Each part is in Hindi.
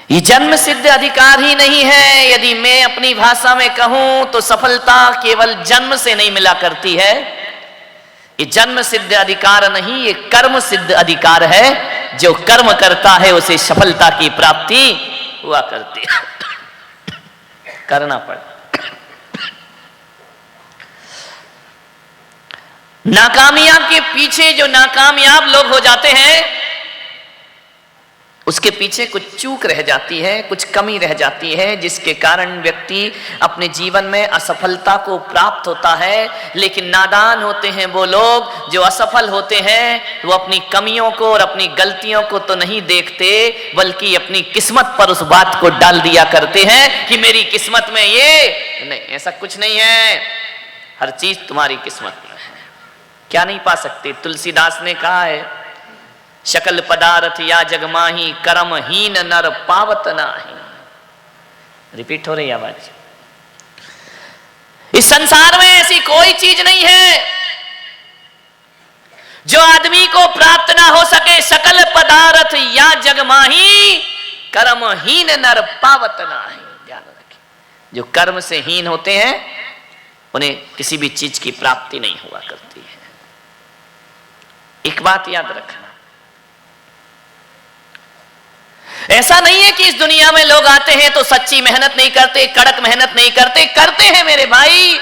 ये जन्म सिद्ध अधिकार ही नहीं है। यदि मैं अपनी भाषा में कहूं तो सफलता केवल जन्म से नहीं मिला करती है। ये जन्म सिद्ध अधिकार नहीं, ये कर्म सिद्ध अधिकार है। जो कर्म करता है उसे सफलता की प्राप्ति हुआ करती है। करना पड़ता। नाकामयाब के पीछे जो नाकामयाब लोग हो जाते हैं उसके पीछे कुछ चूक रह जाती है, कुछ कमी रह जाती है, जिसके कारण व्यक्ति अपने जीवन में असफलता को प्राप्त होता है। लेकिन नादान होते हैं वो लोग जो असफल होते हैं, वो अपनी कमियों को और अपनी गलतियों को तो नहीं देखते, बल्कि अपनी किस्मत पर उस बात को डाल दिया करते हैं कि मेरी किस्मत में ये नहीं। ऐसा कुछ नहीं है, हर चीज तुम्हारी किस्मत में है। क्या नहीं पा सकते? तुलसीदास ने कहा है, शकल पदार्थ या जगमाही कर्म हीन नर पावत नाही। रिपीट हो रही आवाज। इस संसार में ऐसी कोई चीज नहीं है जो आदमी को प्राप्त ना हो सके। सकल पदार्थ या जगमाही कर्म हीन नर पावत नाही। ध्यान रखिए, जो कर्म से हीन होते हैं उन्हें किसी भी चीज की प्राप्ति नहीं हुआ करती है। एक बात याद रखना, ऐसा नहीं है कि इस दुनिया में लोग आते हैं तो सच्ची मेहनत नहीं करते, कड़क मेहनत नहीं करते। करते हैं मेरे भाई,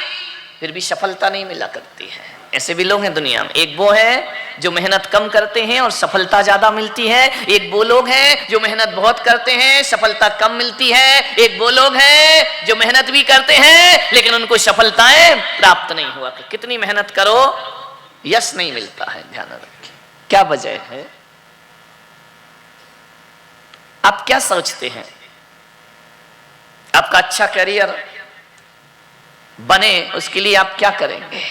फिर भी सफलता नहीं मिला करती है। ऐसे भी लोग हैं दुनिया में। एक वो है जो मेहनत कम करते हैं और सफलता ज्यादा मिलती है। एक वो लोग हैं जो मेहनत बहुत करते हैं, सफलता कम मिलती है। एक वो लोग हैं जो मेहनत भी करते हैं लेकिन उनको सफलताएं प्राप्त नहीं हुआ। कितनी मेहनत करो यश नहीं मिलता है। ध्यान रखिए, क्या वजह है? आप क्या सोचते हैं? आपका अच्छा करियर बने उसके लिए आप क्या करेंगे?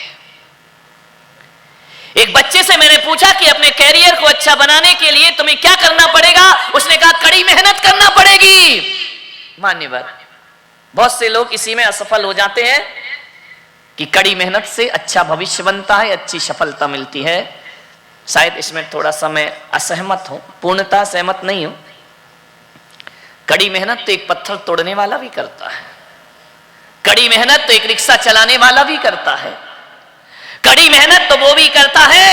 एक बच्चे से मैंने पूछा कि अपने करियर को अच्छा बनाने के लिए तुम्हें क्या करना पड़ेगा? उसने कहा कड़ी मेहनत करना पड़ेगी। मान्य बात। बहुत से लोग इसी में असफल हो जाते हैं कि कड़ी मेहनत से अच्छा भविष्य बनता है, अच्छी सफलता मिलती है। शायद इसमें थोड़ा सा मैं असहमत हूं, पूर्णतः सहमत नहीं हूं। कड़ी मेहनत तो एक पत्थर तोड़ने वाला भी करता है। कड़ी मेहनत तो एक रिक्शा चलाने वाला भी करता है। कड़ी मेहनत तो वो भी करता है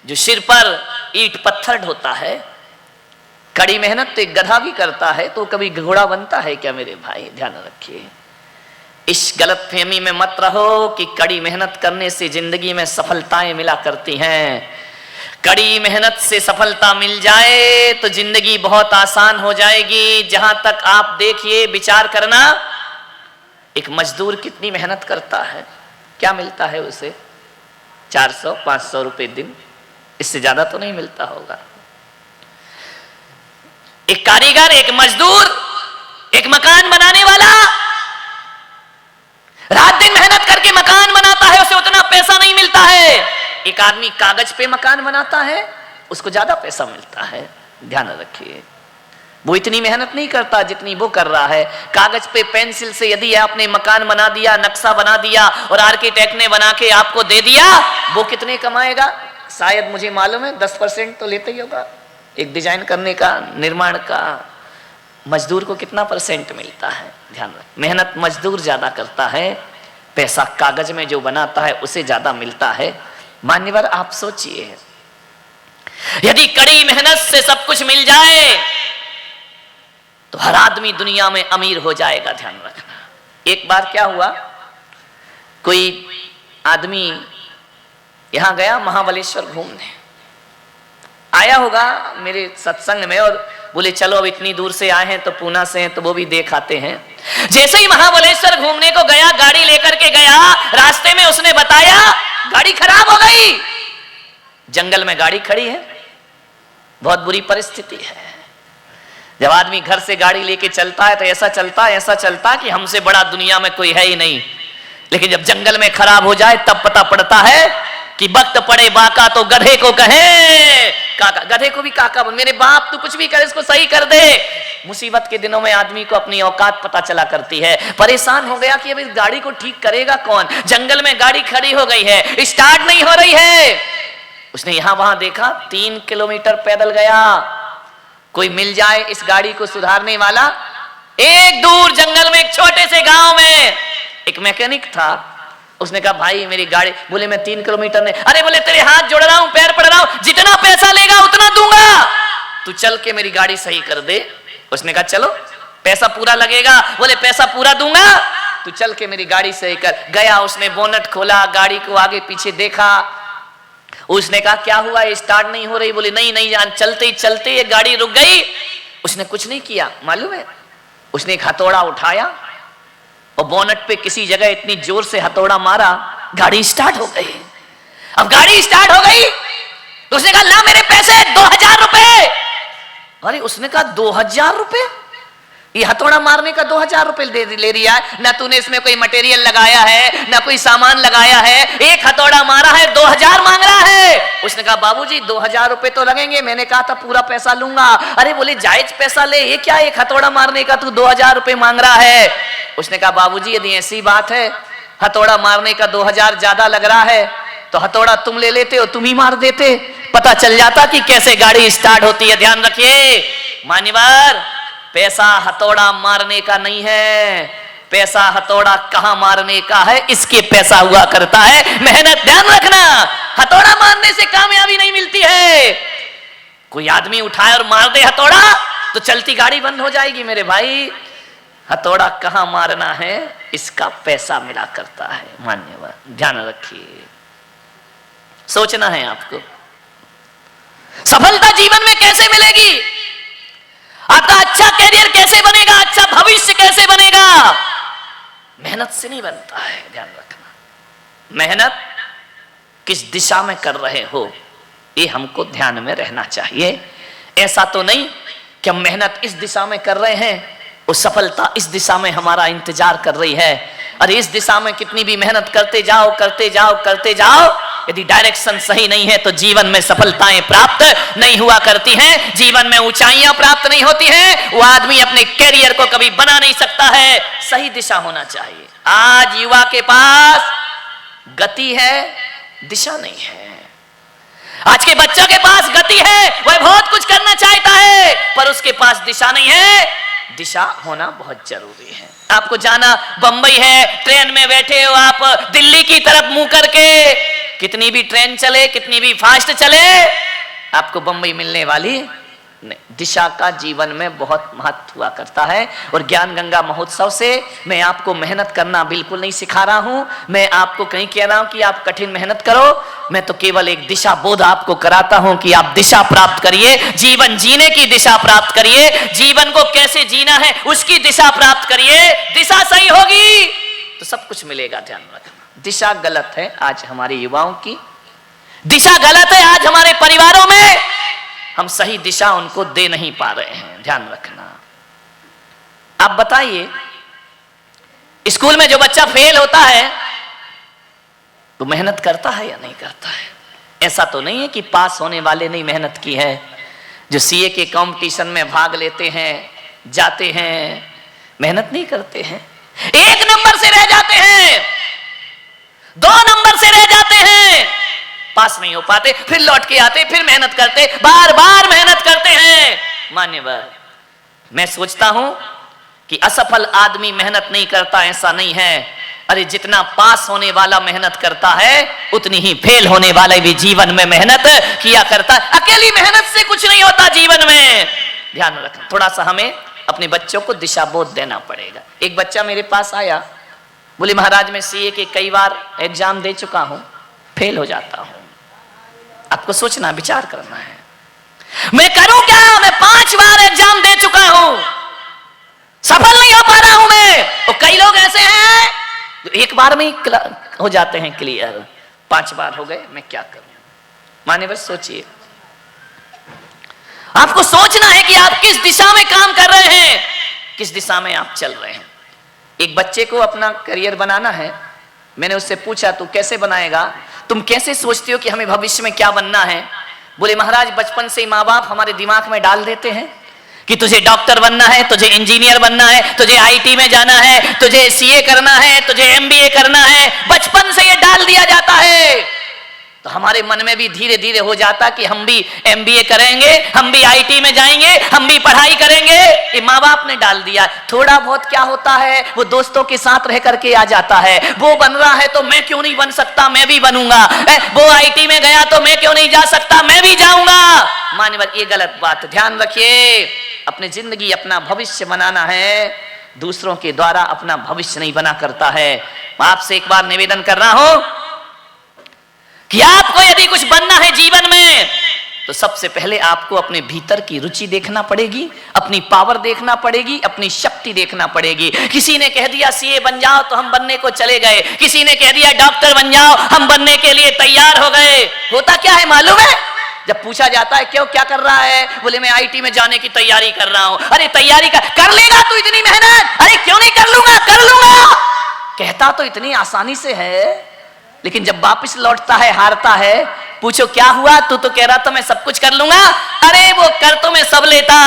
जो सिर पर ईंट पत्थर ढोता है। कड़ी मेहनत तो एक गधा भी करता है। तो कभी घोड़ा बनता है क्या मेरे भाई? ध्यान रखिए, इस गलतफहमी में मत रहो कि कड़ी मेहनत करने से जिंदगी में सफलताएं मिला करती हैं। कड़ी मेहनत से सफलता मिल जाए तो जिंदगी बहुत आसान हो जाएगी। जहां तक आप देखिए, विचार करना, एक मजदूर कितनी मेहनत करता है, क्या मिलता है उसे? 400-500 रुपए दिन, इससे ज्यादा तो नहीं मिलता होगा। एक कारीगर, एक मजदूर, एक मकान बनाने वाला रात दिन मेहनत करके मकान बनाता है, उसे उतना पैसा नहीं मिलता है। एक आदमी कागज पे मकान बनाता है, उसको ज्यादा पैसा मिलता है। ध्यान रखिए, वो इतनी मेहनत नहीं करता जितनी वो कर रहा है। कागज पे पेंसिल से यदि आपने मकान बना दिया, नक्शा बना दिया और आर्किटेक्ट ने बना के आपको दे दिया, वो कितने कमाएगा? शायद मुझे मालूम है 10% तो लेते ही होगा। एक डिजाइन करने का, निर्माण का मजदूर को कितना % मिलता है? ध्यान रख, मेहनत मजदूर ज्यादा करता है, पैसा कागज में जो बनाता है उसे ज्यादा मिलता है। मान्यवर, आप सोचिए, यदि कड़ी मेहनत से सब कुछ मिल जाए तो हर आदमी दुनिया में अमीर हो जाएगा। ध्यान रखना। एक बार क्या हुआ, कोई आदमी यहां गया महाबलेश्वर घूमने, आया होगा मेरे सत्संग में, और बोले चलो अब इतनी दूर से आए हैं तो पूना से हैं तो वो भी देख आते हैं। जैसे ही महाबलेश्वर घूमने को गया, गाड़ी लेकर के गया, रास्ते में उसने बताया गाड़ी खराब हो गई। जंगल में गाड़ी खड़ी है, बहुत बुरी परिस्थिति है। जब आदमी घर से गाड़ी लेके चलता है तो ऐसा चलता कि हमसे बड़ा दुनिया में कोई है ही नहीं। लेकिन जब जंगल में खराब हो जाए तब पता पड़ता है कि वक्त पड़े बाका तो गधे को कहे काका। गधे को भी काका बोल, मेरे बाप तू कुछ भी कर, इसको सही कर दे। मुसीबत के दिनों में आदमी को अपनी औकात पता चला करती है। परेशान हो गया कि अब इस गाड़ी को ठीक करेगा कौन? जंगल में गाड़ी खड़ी हो गई है, स्टार्ट नहीं हो रही है। उसने यहां वहां देखा, 3 किलोमीटर पैदल गया कोई मिल जाए इस गाड़ी को सुधारने वाला। एक दूर जंगल में, एक छोटे से गांव में एक मैकेनिक था। उसने कहा भाई मेरी गाड़ी, बोले मैं 3 किलोमीटर नहीं, अरे बोले तेरे हाथ जोड़ रहा हूं, पैर पड़ रहा हूं, जितना पैसा लेगा उतना दूंगा, तू चल के मेरी गाड़ी सही कर दे। उसने कहा चलो, पैसा पूरा लगेगा? बोले पैसा पूरा दूंगा, तू चल के मेरी गाड़ी सही कर। गया, उसने बोनट खोला, गाड़ी को आगे पीछे देखा। उसने कहा क्या हुआ, स्टार्ट नहीं हो रही? बोले नहीं नहीं जान, चलते ही चलते ये गाड़ी रुक गई। उसने कुछ नहीं किया, मालूम है, उसने एक हथौड़ा उठाया और बोनट पे किसी जगह इतनी जोर से हथौड़ा मारा, गाड़ी स्टार्ट हो गई। अब गाड़ी स्टार्ट हो गई तो उसने कहा ला मेरे पैसे 2000 रुपए। अरे उसने कहा 2000 रुपए? ये हथौड़ा मारने का 2000 रुपए ले लिया है, ना तूने इसमें कोई मटेरियल लगाया है, ना कोई सामान लगाया है, एक हथौड़ा मारा है, 2000 मांग रहा है। उसने कहा बाबूजी 2000 रुपए तो लगेंगे, मैंने कहा था पूरा पैसा लूंगा। अरे बोले जायज पैसा ले, ये क्या एक हथौड़ा मारने का तू 2000 रुपए मांग रहा है? उसने कहा बाबूजी यदि ऐसी बात है, हथौड़ा मारने का 2000 ज्यादा लग रहा है, तो हथौड़ा तुम ले लेते हो, तुम ही मार देते, पता चल जाता कि कैसे गाड़ी स्टार्ट होती है। ध्यान रखिए मान्यवर, पैसा हथौड़ा मारने का नहीं है, पैसा हथौड़ा कहां मारने का है, इसके पैसा हुआ करता है। मेहनत, ध्यान रखना, हथौड़ा मारने से कामयाबी नहीं मिलती है। कोई आदमी उठाए और मार दे हथौड़ा तो चलती गाड़ी बंद हो जाएगी मेरे भाई। हथौड़ा कहां मारना है, इसका पैसा मिला करता है। मान्यवर ध्यान रखिए, सोचना है आपको सफलता जीवन में कैसे मिलेगी, आपका अच्छा कैरियर कैसे बनेगा, अच्छा भविष्य कैसे बनेगा। मेहनत से नहीं बनता है, ध्यान रखना। मेहनत किस दिशा में कर रहे हो, ये हमको ध्यान में रहना चाहिए। ऐसा तो नहीं कि हम मेहनत इस दिशा में कर रहे हैं, वो सफलता इस दिशा में हमारा इंतजार कर रही है। अरे इस दिशा में कितनी भी मेहनत करते जाओ करते जाओ करते जाओ, यदि डायरेक्शन सही नहीं है तो जीवन में सफलताएं प्राप्त नहीं हुआ करती हैं, जीवन में ऊंचाइयां प्राप्त नहीं होती हैं। वो आदमी अपने कैरियर को कभी बना नहीं सकता है। सही दिशा होना चाहिए। आज युवा के पास गति है, दिशा नहीं है। आज के बच्चों के पास गति है, वह बहुत कुछ करना चाहता है, पर उसके पास दिशा नहीं है। दिशा होना बहुत जरूरी है। आपको जाना बंबई है, ट्रेन में बैठे हो आप, दिल्ली की तरफ मुंह करके, कितनी भी ट्रेन चले, कितनी भी फास्ट चले, आपको बंबई मिलने वाली नहीं। दिशा का जीवन में बहुत महत्व हुआ करता है। और ज्ञान गंगा महोत्सव से मैं आपको मेहनत करना बिल्कुल नहीं सिखा रहा हूं, मैं आपको कहीं कह रहा हूं कि आप कठिन मेहनत करो। मैं तो केवल एक दिशा बोध आपको कराता हूं कि आप दिशा प्राप्त करिए, जीवन जीने की दिशा प्राप्त करिए, जीवन को कैसे जीना है उसकी दिशा प्राप्त करिए। दिशा सही होगी तो सब कुछ मिलेगा। ध्यान रखना, दिशा गलत है आज हमारे युवाओं की, दिशा गलत है आज हमारे परिवारों में, हम सही दिशा उनको दे नहीं पा रहे हैं। ध्यान रखना। आप बताइए, स्कूल में जो बच्चा फेल होता है तो मेहनत करता है या नहीं करता है? ऐसा तो नहीं है कि पास होने वाले नहीं मेहनत की है। जो सीए के कंपटीशन में भाग लेते हैं, जाते हैं, मेहनत नहीं करते हैं, 1 नंबर से रह जाते हैं, 2 नंबर से रह जाते हैं, पास नहीं हो पाते, फिर लौट के आते, फिर मेहनत करते, बार बार मेहनत करते हैं। मान्यवर, मैं सोचता हूं कि असफल आदमी मेहनत नहीं करता, ऐसा नहीं है। अरे जितना पास होने वाला मेहनत करता है, उतनी ही फेल होने वाले भी जीवन में मेहनत किया करता है। अकेली मेहनत से कुछ नहीं होता जीवन में। ध्यान रखना, थोड़ा सा हमें अपने बच्चों को दिशा बोध देना पड़ेगा। एक बच्चा मेरे पास आया, बोले महाराज मैं सीए के कई बार एग्जाम दे चुका हूं, फेल हो जाता हूं। आपको सोचना, विचार करना है, मैं करूं क्या? मैं 5 बार एग्जाम दे चुका हूं, सफल नहीं हो पा रहा हूं मैं। और कई लोग ऐसे हैं जो 1 बार में ही हो जाते हैं क्लियर, 5 बार हो गए, मैं क्या करूं? माने बस सोचिए, आपको सोचना है कि आप किस दिशा में काम कर रहे हैं, किस दिशा में आप चल रहे हैं। एक बच्चे को अपना करियर बनाना है, मैंने उससे पूछा तू कैसे बनाएगा, तुम कैसे सोचते हो कि हमें भविष्य में क्या बनना है? बोले महाराज बचपन से ही माँ बाप हमारे दिमाग में डाल देते हैं कि तुझे डॉक्टर बनना है, तुझे इंजीनियर बनना है, तुझे आईटी में जाना है, तुझे सीए करना है, तुझे एमबीए करना है, बचपन से ये डाल दिया जाता है। तो हमारे मन में भी धीरे धीरे हो जाता कि हम भी MBA करेंगे, हम भी IT में जाएंगे, हम भी पढ़ाई करेंगे। ये माँ बाप ने डाल दिया। थोड़ा बहुत क्या होता है, वो दोस्तों के साथ रह करके आ जाता है। वो बन रहा है तो मैं क्यों नहीं बन सकता, मैं भी बनूंगा। वो IT में गया तो मैं क्यों नहीं जा सकता, मैं भी जाऊंगा। मान्यवर, ये गलत बात, ध्यान रखिए। अपनी जिंदगी, अपना भविष्य बनाना है, दूसरों के द्वारा अपना भविष्य नहीं बना करता है। मैं आपसे एक बार निवेदन कर रहा हूं कि आपको यदि कुछ बनना है जीवन में, तो सबसे पहले आपको अपने भीतर की रुचि देखना पड़ेगी, अपनी पावर देखना पड़ेगी, अपनी शक्ति देखना पड़ेगी। किसी ने कह दिया CA बन जाओ तो हम बनने को चले गए, किसी ने कह दिया डॉक्टर बन जाओ, हम बनने के लिए तैयार हो गए। होता क्या है मालूम है? जब पूछा जाता है क्यों, क्या कर रहा है, बोले मैं IT में जाने की तैयारी कर रहा हूं। अरे तैयारी कर लेगा तू इतनी मेहनत? अरे क्यों नहीं कर लूंगा, कर लूंगा। कहता तो इतनी आसानी से है, लेकिन जब वापस लौटता है, हारता है, पूछो क्या हुआ, तू तो कह रहा था मैं सब कुछ कर लूंगा। अरे वो कर तो मैं सब लेता,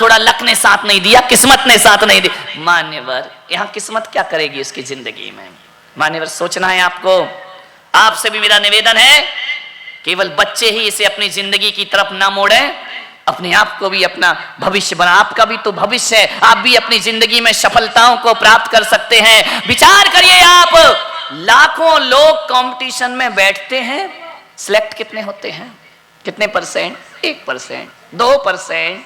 थोड़ा लक ने साथ नहीं दिया, किस्मत ने साथ नहीं दी। मान्यवर, यहां किस्मत क्या करेगी उसकी जिंदगी में? मान्यवर, सोचना है आपको। आपसे भी मेरा निवेदन है, केवल बच्चे ही इसे अपनी जिंदगी की तरफ ना मोड़े, अपने आप को भी अपना भविष्य बना। आपका भी तो भविष्य है, आप भी अपनी जिंदगी में सफलताओं को प्राप्त कर सकते हैं। विचार करिए आप, लाखों लोग कंपटीशन में बैठते हैं, सिलेक्ट कितने होते हैं? कितने परसेंट? 1%, 2%,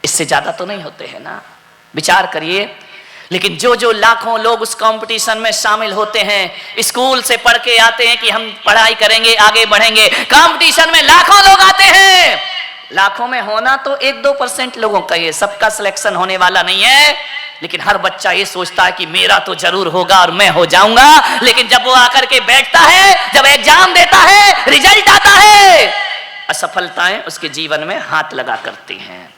इससे ज्यादा तो नहीं होते हैं ना। विचार करिए। लेकिन जो जो लाखों लोग उस कंपटीशन में शामिल होते हैं, स्कूल से पढ़ के आते हैं कि हम पढ़ाई करेंगे, आगे बढ़ेंगे, कंपटीशन में लाखों लोग आते हैं। लाखों में होना तो 1-2% लोगों का, ये सबका सिलेक्शन होने वाला नहीं है। लेकिन हर बच्चा ये सोचता है कि मेरा तो जरूर होगा और मैं हो जाऊंगा। लेकिन जब वो आकर के बैठता है, जब एग्जाम देता है, रिजल्ट आता है, असफलताएं उसके जीवन में हाथ लगा करती हैं।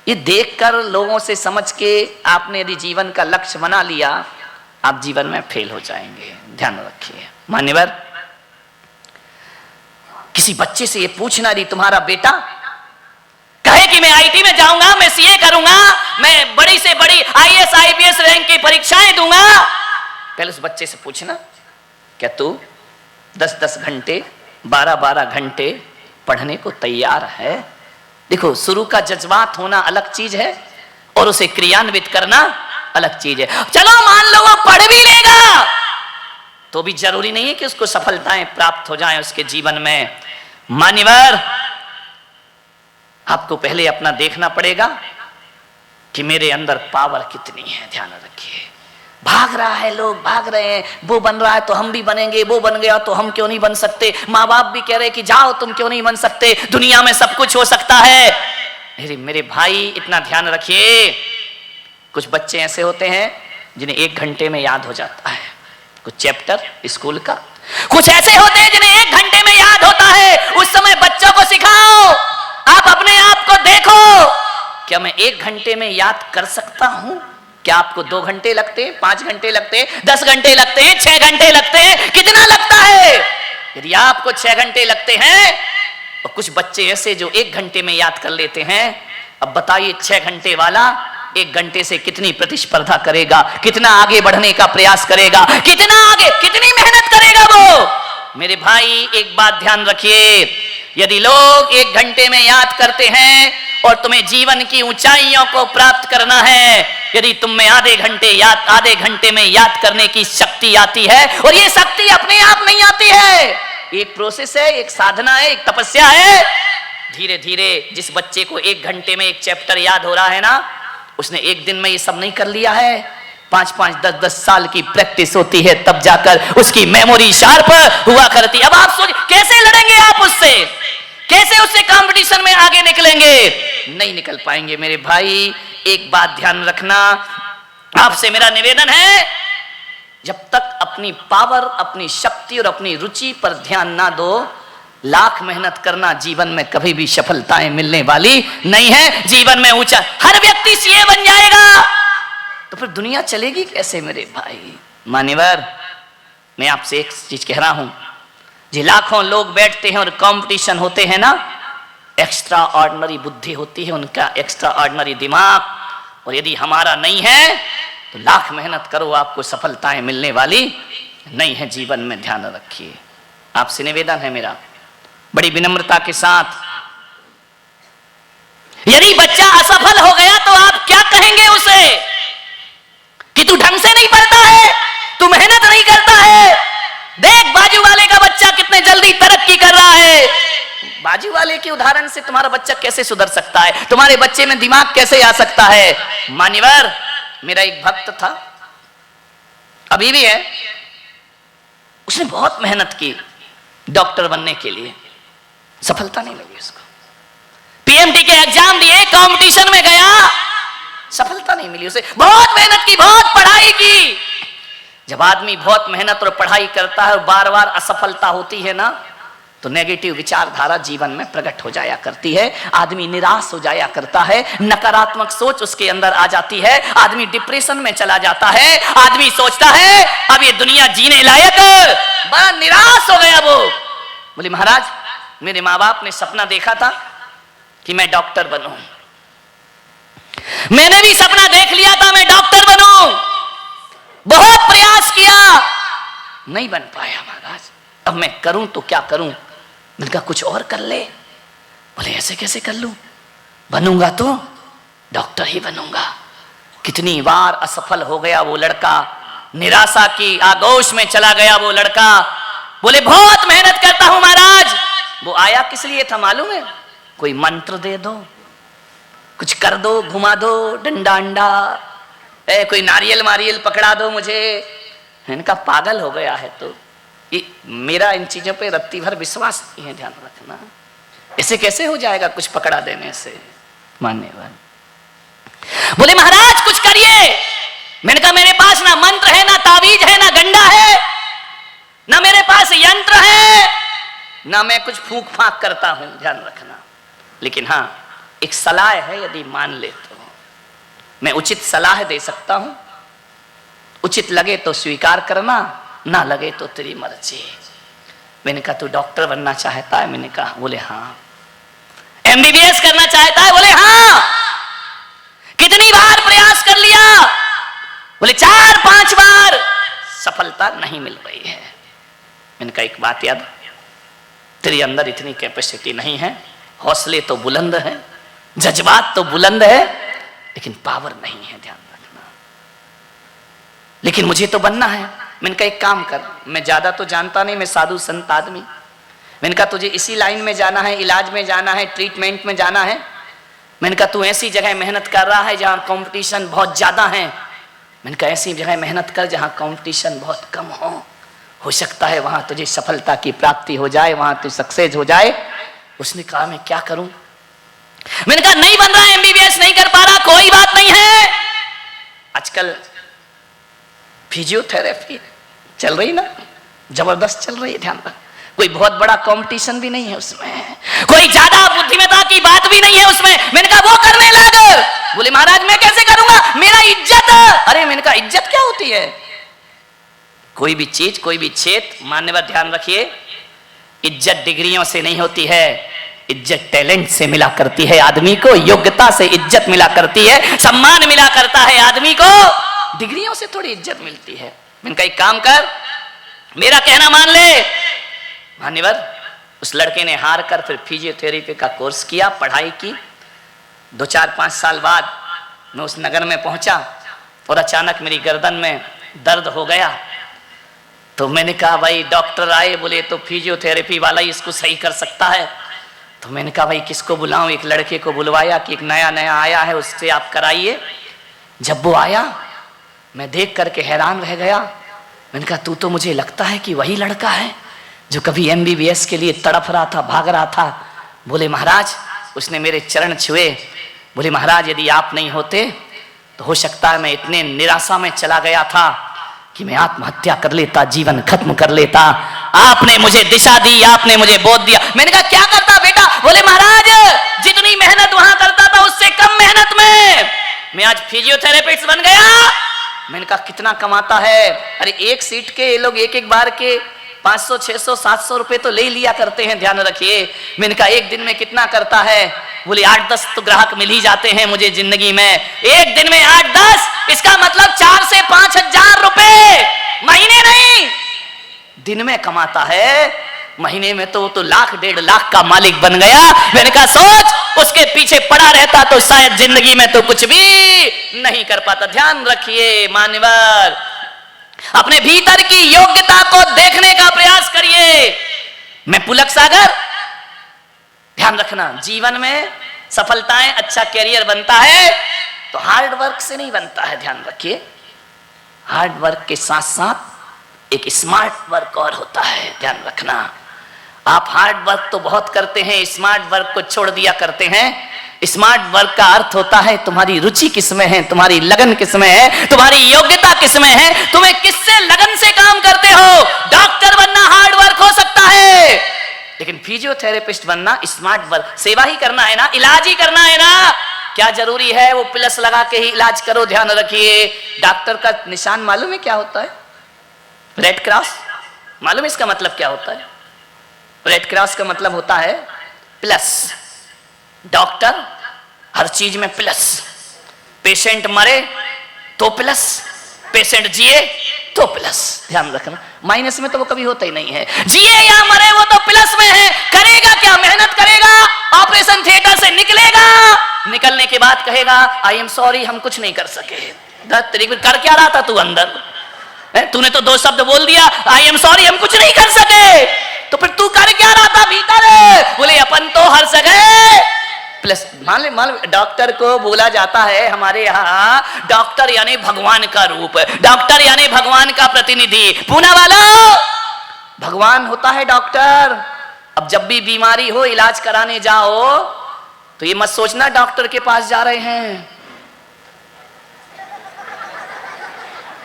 ये देखकर, लोगों से समझ के आपने यदि जीवन का लक्ष्य बना लिया, आप जीवन में फेल हो जाएंगे। ध्यान रखिए। मान्यवर, किसी बच्चे से ये पूछना, यदि तुम्हारा बेटा कहे कि मैं IT में जाऊंगा, मैं CA करूंगा, मैं बड़ी से बड़ी IAS IPS रैंक की परीक्षाएं दूंगा, पहले उस बच्चे से पूछना, क्या तू 10-10 घंटे, 12-12 घंटे पढ़ने को तैयार है? देखो, शुरू का जज्बात होना अलग चीज है और उसे क्रियान्वित करना अलग चीज है। चलो मान लो वो पढ़ भी लेगा, तो भी जरूरी नहीं है कि उसको सफलताएं प्राप्त हो जाएं उसके जीवन में। मान्यवर, आपको पहले अपना देखना पड़ेगा कि मेरे अंदर पावर कितनी है। ध्यान रखिए। भाग रहा है, लोग भाग रहे हैं, वो बन रहा है तो हम भी बनेंगे, वो बन गया तो हम क्यों नहीं बन सकते। माँ बाप भी कह रहे कि जाओ, तुम क्यों नहीं बन सकते, दुनिया में सब कुछ हो सकता है। मेरे भाई, इतना ध्यान रखिए। कुछ बच्चे ऐसे होते हैं जिन्हें 1 घंटे में याद हो जाता है कुछ चैप्टर स्कूल का। कुछ ऐसे होते हैं जिन्हें 1 घंटे में याद होता है। उस समय बच्चों को सिखाओ, आप अपने आप को देखो, क्या मैं 1 घंटे में याद कर सकता हूं? क्या आपको 2 घंटे लगते हैं, 5 घंटे लगते हैं, 10 घंटे लगते हैं, 6 घंटे लगते हैं? कितना लगता है? यदि आपको 6 घंटे लगते हैं, और कुछ बच्चे ऐसे जो 1 घंटे में याद कर लेते हैं, अब बताइए 6 घंटे वाला 1 घंटे से कितनी प्रतिस्पर्धा करेगा, कितना आगे बढ़ने का प्रयास करेगा, कितना आगे, कितनी मेहनत करेगा वो। मेरे भाई, एक बात ध्यान रखिए, यदि लोग 1 घंटे में याद करते हैं और तुम्हें जीवन की ऊंचाइयों को प्राप्त करना है, यदि तुम में आधे घंटे में याद करने की शक्ति आती है, और ये शक्ति अपने आप नहीं आती है, एक प्रोसेस है, एक साधना है, एक तपस्या है। धीरे धीरे जिस बच्चे को 1 घंटे में एक चैप्टर याद हो रहा है ना, उसने 1 दिन में ये सब नहीं कर लिया है। 5-5, 10-10 साल की प्रैक्टिस होती है, तब जाकर उसकी मेमोरी शार्प हुआ करती है। अब आप सोचिए, कैसे लड़ेंगे आप उससे, कैसे उससे कंपटीशन में आगे निकलेंगे? नहीं निकल पाएंगे। मेरे भाई, एक बात ध्यान रखना, आपसे मेरा निवेदन है, जब तक अपनी पावर, अपनी शक्ति और अपनी रुचि पर ध्यान ना दो, लाख मेहनत करना जीवन में कभी भी सफलताएं मिलने वाली नहीं है। जीवन में ऊंचा, हर व्यक्ति CA बन जाएगा तो फिर दुनिया चलेगी कैसे मेरे भाई? मान्यवर, मैं आपसे एक चीज कह रहा हूं, जी लाखों लोग बैठते हैं और कंपटीशन होते हैं ना, एक्स्ट्रा ऑर्डिनरी बुद्धि होती है उनका, एक्स्ट्रा ऑर्डिनरी दिमाग, और यदि हमारा नहीं है तो लाख मेहनत करो, आपको सफलताएं मिलने वाली नहीं है जीवन में। ध्यान रखिए। आपसे निवेदन है मेरा, बड़ी विनम्रता के साथ, यदि बच्चा असफल हो गया तो आप क्या कहेंगे उसे कि तू ढंग से नहीं पढ़ता है, तू मेहनत नहीं करता है। देख बाजू वाले का बच्चा कितने जल्दी तरक्की कर रहा है। बाजू वाले के उदाहरण से तुम्हारा बच्चा कैसे सुधर सकता है, तुम्हारे बच्चे में दिमाग कैसे आ सकता है। मान्यवर, मेरा एक भक्त था, अभी भी है, उसने बहुत मेहनत की डॉक्टर बनने के लिए, सफलता नहीं मिली उसको। पीएमटी के एग्जाम दिए, कंपटीशन में गया, सफलता नहीं मिली उसे। बहुत मेहनत की, बहुत पढ़ाई की। जब आदमी बहुत मेहनत और पढ़ाई करता है और बार बार असफलता होती है ना, तो नेगेटिव विचारधारा जीवन में प्रकट हो जाया करती है। आदमी निराश हो जाया करता है, नकारात्मक सोच उसके अंदर आ जाती है, आदमी डिप्रेशन में चला जाता है। आदमी सोचता है अब ये दुनिया जीने लायक, बड़ा निराश हो गया वो। बोले महाराज, मेरे माँ बाप ने सपना देखा था कि मैं डॉक्टर बनूं, मैंने भी सपना देख लिया था मैं डॉक्टर बनूं, बहुत प्रयास किया, नहीं बन पाया महाराज। अब मैं करूं तो क्या करूं? मैंने कहा कुछ और कर ले। बोले ऐसे कैसे कर लूं? बनूंगा तो डॉक्टर ही बनूंगा। कितनी बार असफल हो गया वो लड़का, निराशा की आगोश में चला गया वो लड़का। बोले बहुत मेहनत करता हूं महाराज। वो आया किस लिए था मालूम है? कोई मंत्र दे दो, कुछ कर दो, घुमा दो, डंडा अंडा, कोई नारियल मारियल पकड़ा दो मुझे। इनका पागल हो गया है। तो मेरा इन चीजों पे रत्ती भर विश्वास नहीं है, ध्यान रखना। ऐसे कैसे हो जाएगा कुछ पकड़ा देने से? मान्यवर बोले महाराज कुछ करिए। मैंने कहा मेरे पास ना मंत्र है, ना तावीज है, ना गंडा है, ना मेरे पास यंत्र है, ना मैं कुछ फूंक फाक करता हूं, ध्यान रखना। लेकिन हाँ, एक सलाह है, यदि मान ले तो मैं उचित सलाह दे सकता हूं। उचित लगे तो स्वीकार करना, ना लगे तो तेरी मर्जी। मैंने कहा तू डॉक्टर बनना चाहता है? मैंने कहा। बोले हाँ। एमबीबीएस करना चाहता है? बोले हाँ। कितनी बार प्रयास कर लिया? बोले 4-5 बार, सफलता नहीं मिल रही है। मैंने कहा एक बात याद, तेरे अंदर इतनी कैपेसिटी नहीं है, हौसले तो बुलंद है, जज्बात तो बुलंद है, लेकिन पावर नहीं है, ध्यान रखना। लेकिन मुझे तो बनना है। मैंने कहा एक काम कर, मैं ज्यादा तो जानता नहीं, मैं साधु संत आदमी। मैंने कहा तुझे इसी लाइन में जाना है, इलाज में जाना है, ट्रीटमेंट में जाना है। मैंने कहा तू ऐसी जगह मेहनत कर रहा है जहां कंपटीशन बहुत ज्यादा है। मैंने कहा ऐसी जगह मेहनत कर जहां कंपटीशन बहुत कम हो सकता है वहां तुझे सफलता की प्राप्ति हो जाए, वहां तू सक्सेस हो जाए। उसने कहा मैं क्या करूं? मैंने कहा नहीं बन रहा, एमबीबीएस नहीं कर पा रहा, कोई बात नहीं है। आजकल फिजियोथेरेपी चल रही ना, जबरदस्त चल रही है, ध्यान रख। कोई बहुत बड़ा कंपटीशन भी नहीं है उसमें, कोई ज्यादा बुद्धिमत्ता की बात भी नहीं है उसमें। मैंने कहा वो करने लग। बोले महाराज मैं कैसे करूंगा, मेरा इज्जत। अरे मैंने कहा इज्जत क्या होती है? कोई भी चीज, कोई भी क्षेत्र, मान्यवर ध्यान रखिए, इज्जत डिग्रियों से नहीं होती है, इज्जत टैलेंट से मिला करती है। आदमी को योग्यता से इज्जत मिला करती है, सम्मान मिला करता है आदमी को, डिग्रियों से थोड़ी इज्जत मिलती है। मैंने कहा एक काम कर, मेरा कहना मान ले। मान्यवर उस लड़के ने हार कर फिर फिजियोथेरेपी का कोर्स किया, पढ़ाई की। 2-4-5 साल बाद मैं उस नगर में पहुंचा और अचानक मेरी गर्दन में दर्द हो गया। तो मैंने कहा भाई डॉक्टर आए, बोले तो फिजियोथेरेपी वाला ही इसको सही कर सकता है। तो मैंने कहा भाई किसको बुलाऊं? एक लड़के को बुलवाया कि एक नया नया आया है, उससे आप कराइए। जब वो आया मैं देख करके हैरान रह गया। मैंने कहा तू तो मुझे लगता है कि वही लड़का है जो कभी एमबीबीएस के लिए तड़फ रहा था, भाग रहा था। बोले महाराज, उसने मेरे चरण छुए। बोले महाराज यदि आप नहीं होते तो हो सकता है मैं इतने निराशा में चला गया था कि मैं आत्महत्या कर लेता, जीवन खत्म कर लेता। आपने मुझे दिशा दी, आपने मुझे बोध दिया। मैंने कहा क्या करता बेटा? बोले महाराज जितनी मेहनत वहां करता था उससे कम मेहनत में मैं आज फिजियोथेरेपिस्ट बन गया। मैंने कहा कितना कमाता है? अरे एक सीट के ये लोग एक बार के 500, 600, 700 रुपए तो ले लिया करते हैं, ध्यान रखिए। मैंने कहा एक दिन में कितना करता है? बोले 8-10 तो ग्राहक मिल ही जाते हैं मुझे जिंदगी में। एक दिन में 8-10, इसका मतलब 4 से 5 हजार रुपए महीने नहीं, दिन में कमाता है। महीने में तो लाख 1.5 लाख का मालिक बन गया। मैंने कहा सोच, उसके पीछे पड़ा रहता तो शायद जिंदगी में तो कुछ भी नहीं कर पाता। ध्यान रखिए मान्यवर, अपने भीतर की योग्यता को देखने का प्रयास करिए। मैं पुलक सागर, ध्यान रखना, जीवन में सफलताएं, अच्छा कैरियर बनता है तो हार्ड वर्क से नहीं बनता है। ध्यान रखिए, हार्ड वर्क के साथ साथ एक स्मार्ट वर्क और होता है। ध्यान रखना, आप हार्ड वर्क तो बहुत करते हैं, स्मार्ट वर्क को छोड़ दिया करते हैं। स्मार्ट वर्क का अर्थ होता है तुम्हारी रुचि किसमें है, तुम्हारी लगन किसमें है, तुम्हारी योग्यता किसमें है, तुम्हें किससे लगन से काम करते हो। डॉक्टर बनना हार्ड वर्क हो सकता है, लेकिन फिजियोथेरेपिस्ट बनना स्मार्ट वर्क। सेवा ही करना है ना, इलाज ही करना है ना। क्या जरूरी है वो प्लस लगा के ही इलाज करो। ध्यान रखिए, डॉक्टर का निशान मालूम है क्या होता है? Red cross. मालूम है इसका मतलब क्या होता है? रेड क्रॉस का मतलब होता है प्लस। डॉक्टर हर चीज में प्लस। पेशेंट मरे तो प्लस, पेशेंट जिए तो प्लस। ध्यान रखना, माइनस में तो वो कभी होता ही नहीं है। जिए या मरे वो तो प्लस में है। करेगा क्या? मेहनत करेगा, ऑपरेशन थिएटर से निकलेगा, निकलने के बाद कहेगा आई एम सॉरी, हम कुछ नहीं कर सके। कर क्या रहा था तू अंदर? तूने तो 2 शब्द बोल दिया, आई एम सॉरी, हम कुछ नहीं कर सके। तो फिर तू कर क्या रहा था भीतर? बोले अपन तो हर जगह प्लस। मान ले डॉक्टर को बोला जाता है हमारे यहाँ डॉक्टर यानी भगवान का रूप, डॉक्टर यानी भगवान का प्रतिनिधि। पूना वालों, भगवान होता है डॉक्टर। अब जब भी बीमारी हो, इलाज कराने जाओ तो ये मत सोचना डॉक्टर के पास जा रहे हैं।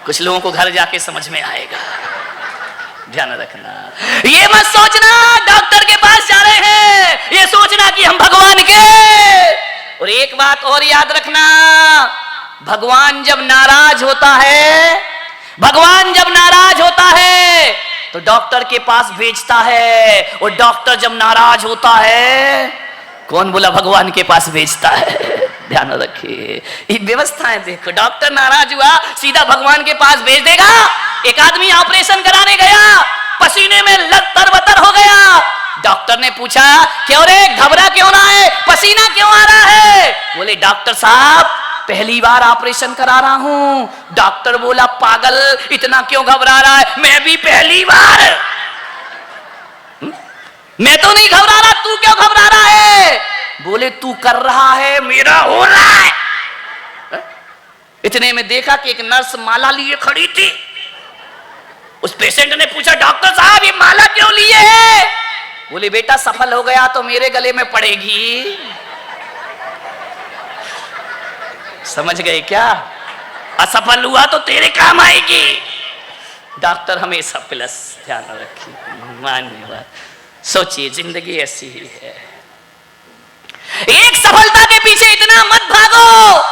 कुछ लोगों को घर जाके समझ में आएगा, ध्यान रखना। ये मत सोचना डॉक्टर के पास जा रहे हैं, ये सोचना कि हम भगवान के। और एक बात और याद रखना, भगवान जब नाराज होता है, भगवान जब नाराज होता है तो डॉक्टर के पास भेजता है। और डॉक्टर जब नाराज होता है, कौन बोला भगवान के पास भेजता है? ध्यान रखिए, ये व्यवस्थाएं देखो। डॉक्टर नाराज हुआ, सीधा भगवान के पास भेज देगा। एक आदमी ऑपरेशन कराने गया, पसीने में लतर-बतर हो गया। डॉक्टर ने पूछा क्यों रे, घबरा क्यों रहा है, पसीना क्यों आ रहा है? बोले डॉक्टर साहब पहली बार ऑपरेशन करा रहा हूं। डॉक्टर बोला पागल, इतना क्यों घबरा रहा है? मैं भी पहली बार। मैं तो नहीं घबरा रहा, तू क्यों घबरा रहा है? बोले तू कर रहा है, मेरा हो रहा है। इतने में देखा कि एक नर्स माला लिए खड़ी थी। उस पेशेंट ने पूछा डॉक्टर साहब ये माला क्यों लिए है? बोले बेटा सफल हो गया तो मेरे गले में पड़ेगी। समझ गए क्या? असफल हुआ तो तेरे काम आएगी। डॉक्टर हमेशा प्लस। ध्यान रखिए, मान्यवर, सोचिए जिंदगी ऐसी ही है। एक सफलता के पीछे इतना मत भागो।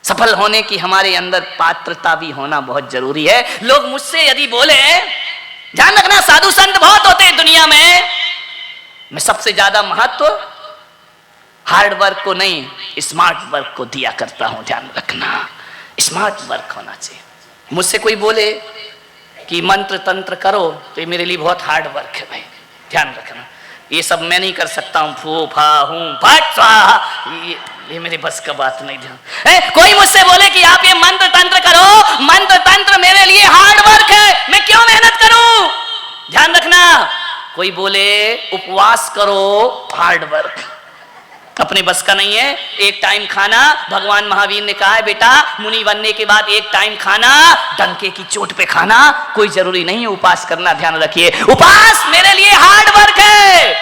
सफल होने की हमारे अंदर पात्रता भी होना बहुत जरूरी है। लोग मुझसे यदि बोले, ध्यान रखना साधु संत बहुत होते हैं दुनिया में, मैं सबसे ज्यादा महत्व हार्ड वर्क को नहीं, स्मार्ट वर्क को दिया करता हूं। ध्यान रखना, स्मार्ट वर्क होना चाहिए। मुझसे कोई बोले कि मंत्र तंत्र करो तो ये मेरे लिए बहुत हार्ड वर्क है भाई। ध्यान रखना, ये सब मैं नहीं कर सकता हूं। फू फा हूं फट स्वाहा, ये मेरे बस का बात नहीं। ध्यान, कोई मुझसे बोले कि आप ये मंत्र तंत्र करो, मंत्र तंत्र मेरे लिए हार्ड वर्क है, मैं क्यों मेहनत करूं? ध्यान रखना, कोई बोले उपवास करो, हार्ड वर्क, अपने बस का नहीं है। एक टाइम खाना, भगवान महावीर ने कहा है बेटा मुनि बनने के बाद एक टाइम खाना, डंके की चोट पे खाना, कोई जरूरी नहीं है उपास करना। ध्यान रखिए, उपास मेरे लिए हार्ड वर्क है।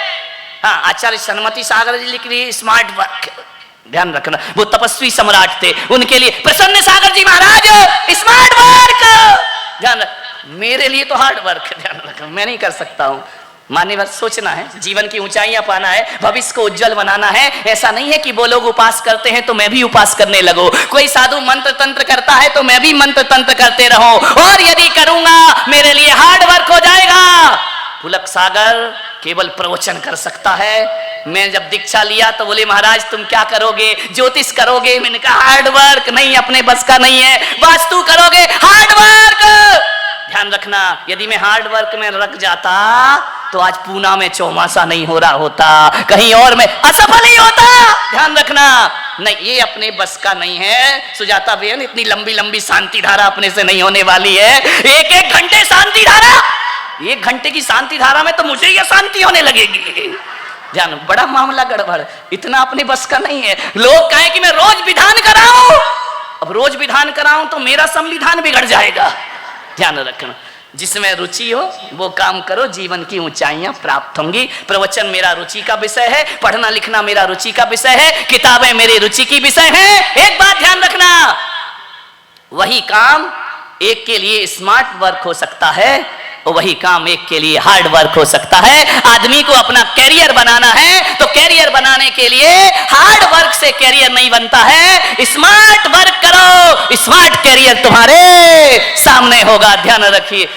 हाँ, आचार्य सन्मति सागर जी लिख रही स्मार्ट वर्क। ध्यान रखना, वो तपस्वी सम्राट थे, उनके लिए प्रसन्न सागर जी महाराज स्मार्ट वर्क। ध्यान रख, मेरे लिए तो हार्ड वर्क है। ध्यान रखना, मैं नहीं कर सकता हूं। मान्यवर, सोचना है, जीवन की ऊंचाइयां पाना है, भविष्य को उज्जवल बनाना है। ऐसा नहीं है कि वो लोग उपास करते हैं तो मैं भी उपास करने लगो। कोई साधु मंत्र तंत्र करता है तो मैं भी मंत्र तंत्र करते रहूं, और यदि करूंगा मेरे लिए हार्ड वर्क हो जाएगा। पुलक सागर केवल प्रवचन कर सकता है। मैं जब दीक्षा लिया तो बोले महाराज तुम क्या करोगे? ज्योतिष करोगे? मैंने कहा हार्ड वर्क नहीं, अपने बस का नहीं है। वास्तु करोगे? Hard work. ध्यान रखना, यदि मैं हार्ड वर्क में रख जाता तो आज पूना में चौमासा नहीं हो रहा होता, कहीं और में असफल ही होता। ध्यान रखना, नहीं ये अपने बस का नहीं है सुजाता बहन, इतनी लंबी लंबी शांति धारा अपने से नहीं होने वाली है। एक एक घंटे शांति धारा, 1 घंटे की शांति धारा में तो मुझे ये शांति होने लगेगी। जान बड़ा मामला गड़बड़, इतना अपने बस का नहीं है। लोग कहें कि मैं रोज विधान कराऊं, अब रोज विधान कराऊं तो मेरा संविधान बिगड़ जाएगा। ध्यान रखना, जिसमें रुचि हो वो काम करो, जीवन की ऊंचाइयां प्राप्त होंगी। प्रवचन मेरा रुचि का विषय है, पढ़ना लिखना मेरा रुचि का विषय है, किताबें मेरी रुचि की विषय है। एक बात ध्यान रखना, वही काम एक के लिए स्मार्ट वर्क हो सकता है, वही काम एक के लिए हार्ड वर्क हो सकता है। आदमी को अपना कैरियर बनाना है तो कैरियर बनाने के लिए हार्ड वर्क से कैरियर नहीं बनता है, स्मार्ट वर्क करो, स्मार्ट कैरियर तुम्हारे सामने होगा। ध्यान रखिए।